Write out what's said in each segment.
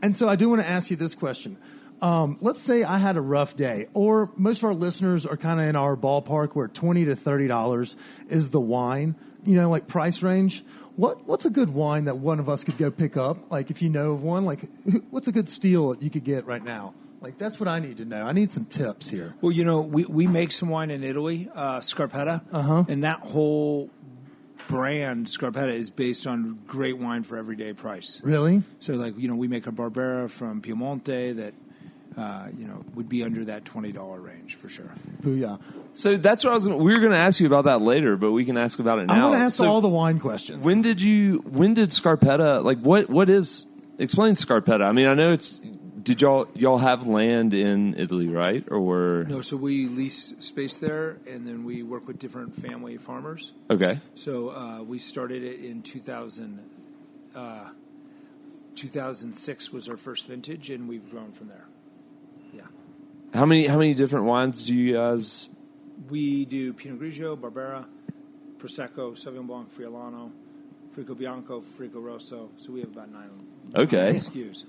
And so I do want to ask you this question. Let's say I had a rough day, or most of our listeners are kind of in our ballpark where $20 to $30 is the wine, like price range. What's a good wine that one of us could go pick up? Like, if you know of one, like, what's a good steal that you could get right now? Like, that's what I need to know. I need some tips here. Well, we make some wine in Italy, Scarpetta, and that whole brand, Scarpetta, is based on great wine for everyday price. Really? So, like, we make a Barbera from Piemonte that, would be under that $20 range for sure. Booyah. So that's what we were going to ask you about that later, but we can ask about it now. I'm going to ask all the wine questions. When did Scarpetta, like, what is, explain Scarpetta. I mean, I know did y'all have land in Italy, right? Or No, so we lease space there, and then we work with different family farmers. Okay. So we started it in 2006 was our first vintage, and we've grown from there. Yeah. How many different wines do you guys? We do Pinot Grigio, Barbera, Prosecco, Sauvignon Blanc, Friulano, Frico Bianco, Frico Rosso. So we have about 9 Okay. SKUs.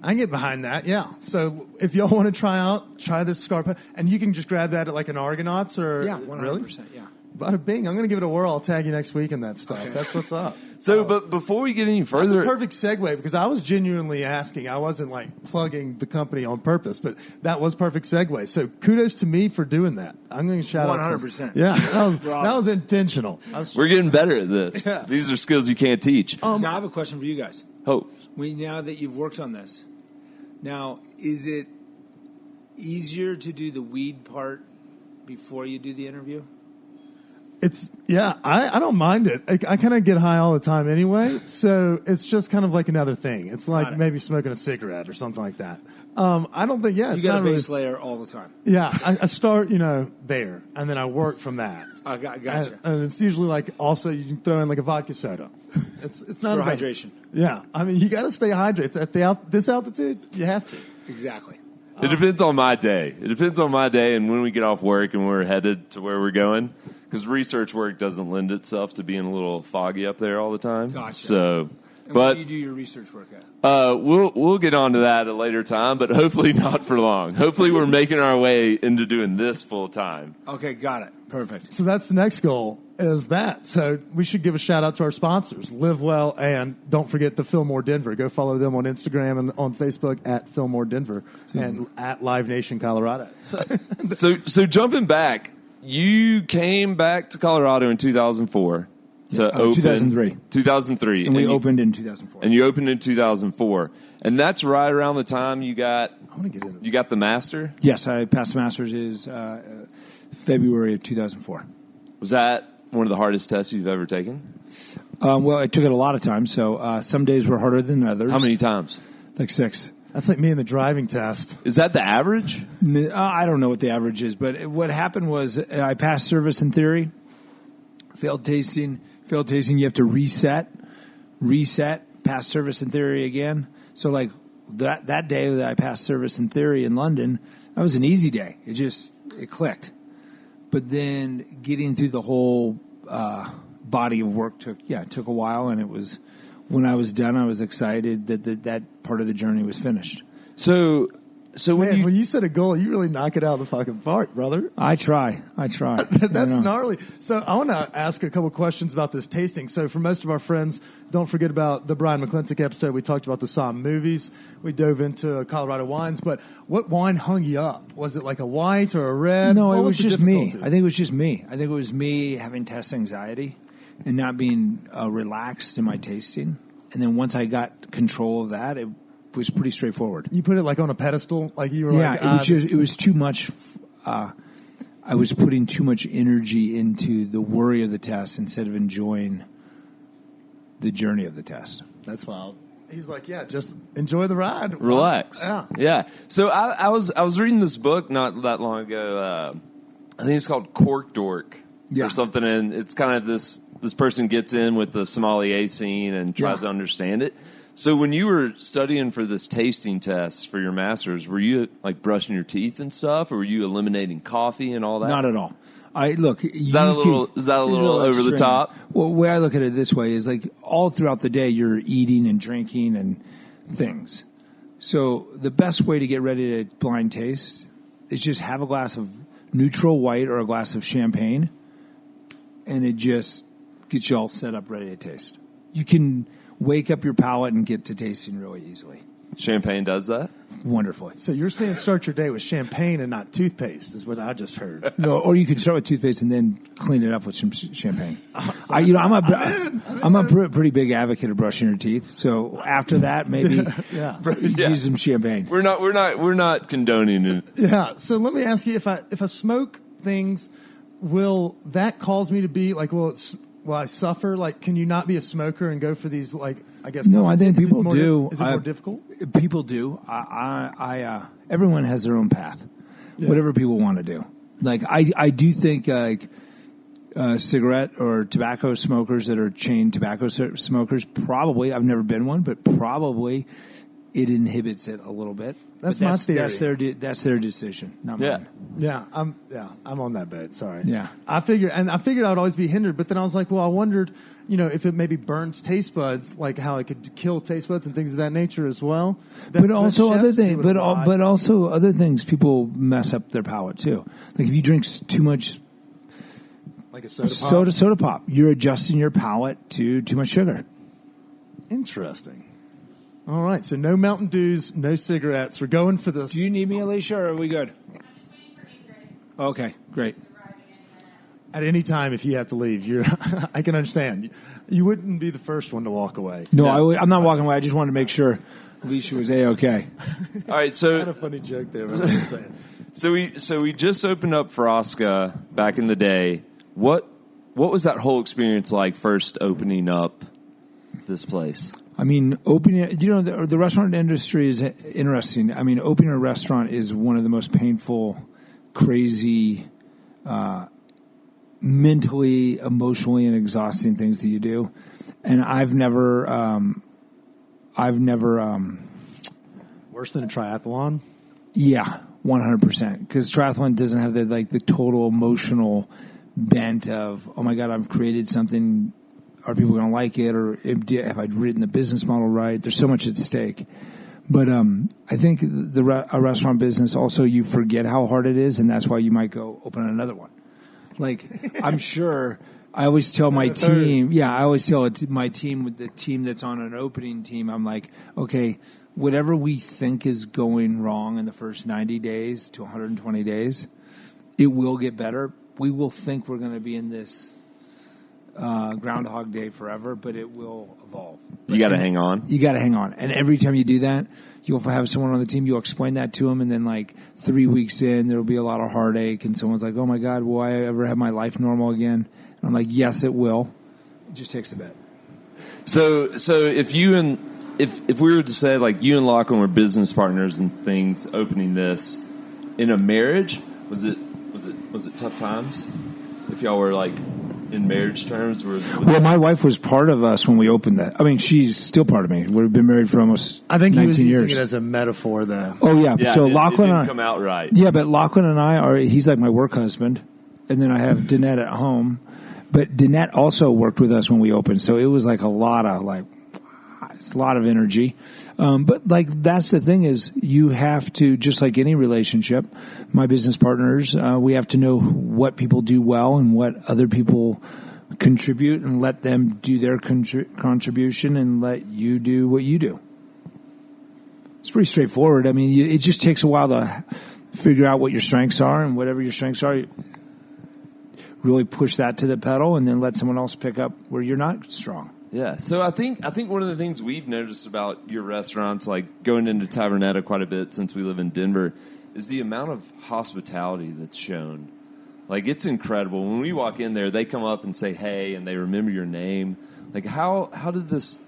I can get behind that, yeah. So if y'all want to try this Scarpetta, and you can just grab that at like an Argonauts or... Yeah, 100%, really? Yeah. Bada bing. I'm going to give it a whirl. I'll tag you next week in that stuff. Okay. That's what's up. So, but before we get any further... That's a perfect segue, because I was genuinely asking. I wasn't like plugging the company on purpose, but that was perfect segue. So kudos to me for doing that. I'm going to shout 100%. Out to 100%. Yeah, that was intentional. We're getting better at this. Yeah. These are skills you can't teach. Now I have a question for you guys. Hope. Now that you've worked on this, now is it easier to do the weed part before you do the interview? I don't mind it. I kind of get high all the time anyway, so it's just kind of like another thing. It's like maybe smoking a cigarette or something like that. I don't think, it's got a base layer all the time. Yeah, I start, there, and then I work from that. I gotcha. And it's usually like, also you can throw in like a vodka soda. It's not for hydration. Yeah, I mean, you got to stay hydrated at this altitude. You have to. Exactly. It depends on my day. It depends on my day and when we get off work and we're headed to where we're going. Because research work doesn't lend itself to being a little foggy up there all the time. Gotcha. So, and where do you do your research work at? We'll get on to that at a later time, but hopefully not for long. Hopefully we're making our way into doing this full time. Okay, got it. Perfect. So that's the next goal, is that. So we should give a shout out to our sponsors, Live Well, and don't forget the Fillmore Denver. Go follow them on Instagram and on Facebook at Fillmore Denver and at Live Nation Colorado. So jumping back, you came back to Colorado in 2004 to open. 2003. 2003. And we opened in 2004. And you opened in 2004. And that's right around the time you got the master? Yes, I passed the master's is February of 2004. Was that one of the hardest tests you've ever taken? Well, I took it a lot of times, so some days were harder than others. How many times? Like 6. That's like me in the driving test. Is that the average? I don't know what the average is, but what happened was I passed service and theory, failed tasting. You have to reset, pass service and theory again. So like that day that I passed service and theory in London, that was an easy day. It clicked. But then getting through the whole body of work took a while, and it was. When I was done, I was excited that part of the journey was finished. So when you set a goal, you really knock it out of the fucking park, brother. I try. That's gnarly. So I want to ask a couple questions about this tasting. So for most of our friends, don't forget about the Brian McClintock episode. We talked about the Somm movies. We dove into Colorado wines. But what wine hung you up? Was it like a white or a red? No, it was just me. I think it was just me. I think it was me having test anxiety and not being relaxed in my tasting. And then once I got control of that, it was pretty straightforward. You put it like on a pedestal? Like you were it was too much. I was putting too much energy into the worry of the test instead of enjoying the journey of the test. That's wild. He's like, just enjoy the ride. Relax. Yeah. So I was reading this book not that long ago. I think it's called Cork Dork or something, and it's kind of this person gets in with the sommelier scene and tries to understand it. So when you were studying for this tasting test for your master's, were you like brushing your teeth and stuff, or were you eliminating coffee and all that? Not at all. Is that a little over the top? Well, the way I look at it this way is like all throughout the day you're eating and drinking and things. So the best way to get ready to blind taste is just have a glass of neutral white or a glass of champagne, and it just gets you all set up ready to taste. You can wake up your palate and get to tasting really easily. Champagne does that? Wonderfully. So you're saying start your day with champagne and not toothpaste is what I just heard. No, or you can start with toothpaste and then clean it up with some champagne. I'm a pretty big advocate of brushing your teeth. So after that, maybe use some champagne. We're not condoning it. Yeah. So let me ask you, if I smoke things, will that cause me to be like, will I suffer? Like, can you not be a smoker and go for these, like, I guess? No, I think people do. Is it more difficult? People do. Everyone has their own path. Yeah. Whatever people want to do. Like, I do think, cigarette or tobacco smokers that are chain tobacco smokers, probably, I've never been one, but probably it inhibits it a little bit. That's my theory. That's their decision, not mine. Yeah, I'm on that boat. Sorry. Yeah. I figured I'd always be hindered, but then I was like, well, I wondered, if it maybe burns taste buds, like how it could kill taste buds and things of that nature as well. But also other things, people mess up their palate too. Like if you drink too much, like a soda pop, you're adjusting your palate to too much sugar. Interesting. All right, so no Mountain Dews, no cigarettes. We're going for this. Do you need me, Alicia, or are we good? I'm just waiting for Ingrid. Okay, great. At any time, if you have to leave, I can understand. You wouldn't be the first one to walk away. No, I'm not walking away. I just wanted to make sure Alicia was A-okay. All right, so... I had a funny joke there, but I'm just saying. So we just opened up Frasca back in the day. What was that whole experience like first opening up this place? I mean, opening, the restaurant industry is interesting. I mean, opening a restaurant is one of the most painful, crazy, mentally, emotionally, and exhausting things that you do. And I've never worse than a triathlon. Yeah, 100%. Because triathlon doesn't have the total emotional bent of, oh my God, I've created something. Are people going to like it? Or have I written the business model right? There's so much at stake. But I think a restaurant business also, you forget how hard it is, and that's why you might go open another one. Like, I'm sure I always tell my team, my team, with the team that's on an opening team, I'm like, okay, whatever we think is going wrong in the first 90 days to 120 days, it will get better. We will think we're going to be in this Groundhog Day forever, but it will evolve. You got to hang on. You got to hang on. And every time you do that, you'll have someone on the team, you'll explain that to them, and then 3 weeks in, there'll be a lot of heartache, and someone's like, oh my God, will I ever have my life normal again? And I'm like, yes, it will. It just takes a bit. So if we were to say you and Lachlan were business partners and things opening this in a marriage, was it tough times? If y'all were in marriage terms? Well, my wife was part of us when we opened that. I mean, she's still part of me. We've been married for almost 19 years. I think he was using it as a metaphor, though. Oh, yeah. So Lachlan didn't come out right. Yeah, but Lachlan and I he's like my work husband. And then I have Danette at home. But Danette also worked with us when we opened. So it was a lot of energy. But that's the thing is you have to, just like any relationship, my business partners, we have to know what people do well and what other people contribute and let them do their contribution and let you do what you do. It's pretty straightforward. I mean, it just takes a while to figure out what your strengths are, and whatever your strengths are, really push that to the pedal and then let someone else pick up where you're not strong. Yeah, so I think one of the things we've noticed about your restaurants, going into Tavernetta quite a bit since we live in Denver, is the amount of hospitality that's shown. It's incredible. When we walk in there, they come up and say, hey, and they remember your name. How did this...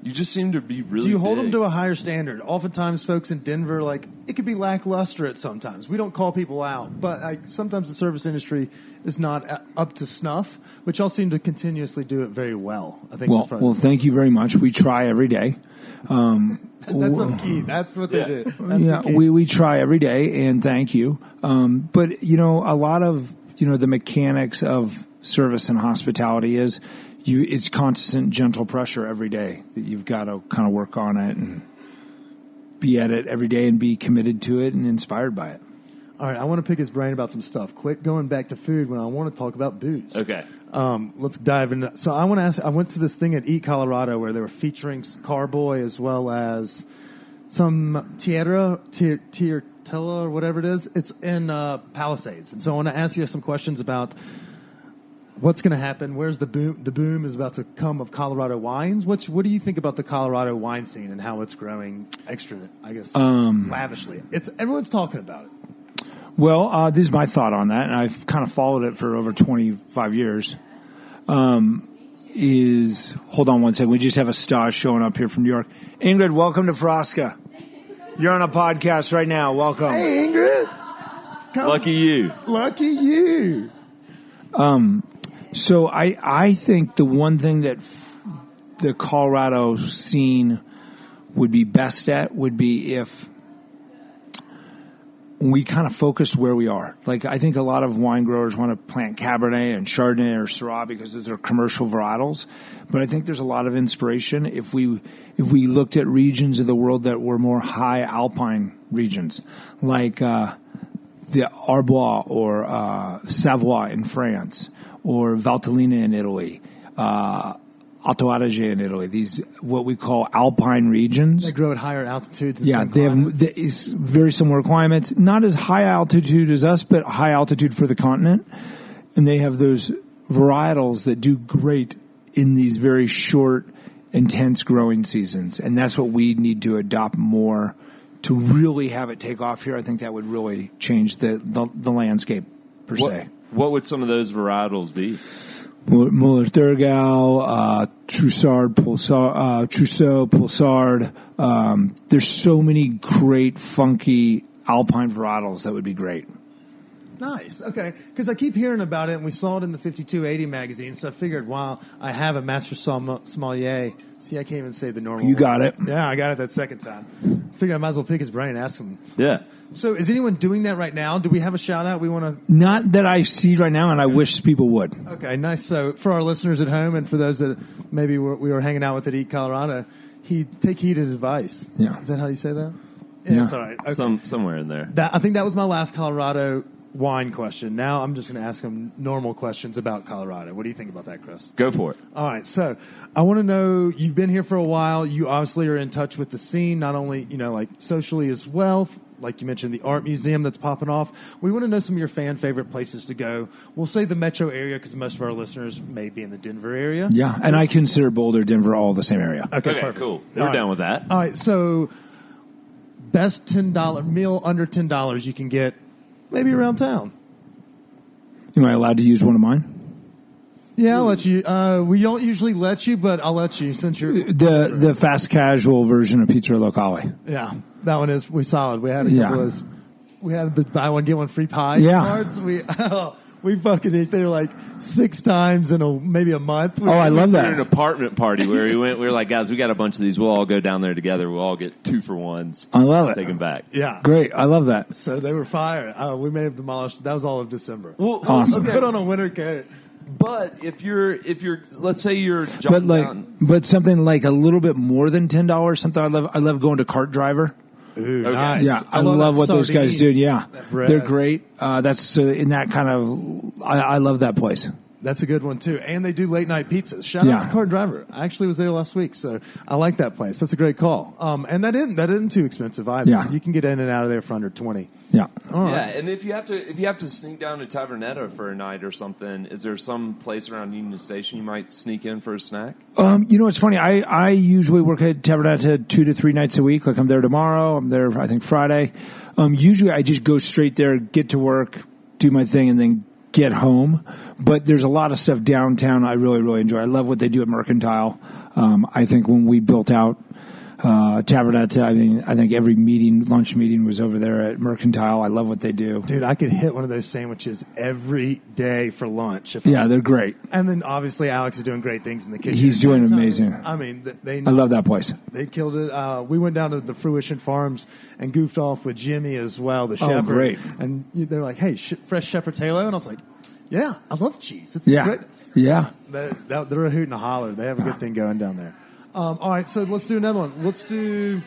You just seem to be really Do you hold big. them to a higher standard? Oftentimes, folks in Denver, it could be lackluster at sometimes. We don't call people out, but sometimes the service industry is not up to snuff, but y'all seem to continuously do it very well. I think. Well, thank you very much. We try every day. That's up key. That's what they do. We try every day, and thank you. But a lot of the mechanics of service and hospitality is it's constant gentle pressure every day that you've got to kind of work on it. And be at it every day and be committed to it and inspired by it. All right, I want to pick his brain about some stuff. Quit going back to food when I want to talk about booze. Okay. Let's dive into. So I want to ask. I went to this thing at Eat Colorado where they were featuring Carboy as well as some Tierra or whatever it is. It's in Palisades, and so I want to ask you some questions about what's going to happen. Where's the boom? The boom is about to come of Colorado wines. What do you think about the Colorado wine scene and how it's growing extra? I guess lavishly. Everyone's talking about it. Well, this is my thought on that, and I've kind of followed it for over 25 years. Hold on one second. We just have a star showing up here from New York. Ingrid, welcome to Frasca. You're on a podcast right now. Welcome. Hey, Ingrid. Lucky you. Lucky you. So I think the one thing that the Colorado scene would be best at would be if we kind of focus where we are. Like, I think a lot of wine growers want to plant Cabernet and Chardonnay or Syrah because those are commercial varietals. But I think there's a lot of inspiration if we looked at regions of the world that were more high alpine regions, like the Arbois or Savoie in France, or Valtellina in Italy, Alto Adige in Italy. These what we call alpine regions. They grow at higher altitudes. Yeah, they have very similar climates. Not as high altitude as us, but high altitude for the continent. And they have those varietals that do great in these very short, intense growing seasons. And that's what we need to adopt more to really have it take off here. I think that would really change the landscape per se. What would some of those varietals be? Muller-Thurgau, Trousseau, Pulsard. There's so many great, funky alpine varietals that would be great. Nice. Okay. Because I keep hearing about it, and we saw it in the 5280 magazine, so I figured, wow, I have a Master Sommelier. See, I can't even say the normal You got it. Yeah, I got it that second time. Figured I might as well pick his brain and ask him. Yeah. So is anyone doing that right now? Do we have a shout-out we want to... Not that I see right now, and I wish people would. Okay, nice. So for our listeners at home and for those that maybe we were hanging out with at Eat Colorado, take heed of his advice. Yeah. Is that how you say that? Yeah. It's all right. Okay. Somewhere in there. I think that was my last Colorado wine question. Now I'm just going to ask him normal questions about Colorado. What do you think about that, Chris? Go for it. All right. So I want to know, you've been here for a while. You obviously are in touch with the scene, not only, like socially as well. Like you mentioned, the art museum that's popping off. We want to know some of your fan favorite places to go. We'll say the metro area because most of our listeners may be in the Denver area. Yeah. And I consider Boulder, Denver all the same area. Okay, perfect. Cool. We're down with that. All right. So best $10 meal under $10 you can get maybe around town. Am I allowed to use one of mine? Yeah, I'll let you. We don't usually let you, but I'll let you since you're the fast casual version of Pizzeria Locale. Yeah, that one is solid. We had a couple of those. We had the buy one get one free pie cards. We fucking ate there like 6 times in maybe a month. I love that. We were at an apartment party where we went. We were like, guys, we got a bunch of these. We'll all go down there together. We'll all get 2-for-1s. I love it. Take them back. Yeah, great. I love that. So they were fire. We may have demolished. That was all of December. Awesome. Put on a winter coat. But if you're, let's say you're jumping down. But something like a little bit more than $10. Something I love going to Cart Driver. Ooh, okay. Nice. Yeah, I love what those guys do. Yeah, they're great. That's in that kind of. I love that place. That's a good one too, and they do late night pizzas. Shout out to Cart Driver. I actually was there last week, so I like that place. That's a great call. And that isn't too expensive either. Yeah. You can get in and out of there for under $20. Yeah. All right. Yeah, and if you have to sneak down to Tavernetta for a night or something, is there some place around Union Station you might sneak in for a snack? It's funny. I usually work at Tavernetta 2 to 3 nights a week. Like I'm there tomorrow. I'm there I think Friday. Usually I just go straight there, get to work, do my thing, and then get home. But there's a lot of stuff downtown I really, really enjoy. I love what they do at Mercantile. I think when we built out Tavernetta, I think every lunch meeting was over there at Mercantile. I love what they do. Dude, I could hit one of those sandwiches every day for lunch. They're great. And then obviously Alex is doing great things in the kitchen. He's doing amazing. I mean, I love that place. They killed it. We went down to the Fruition Farms and goofed off with Jimmy as well, the shepherd. Oh, great. And they're like, hey, fresh shepherd's halo. And I was like, yeah, I love cheese. It's great. Yeah. They're a hoot and a holler. They have a good thing going down there. All right, so let's do another one. Let's do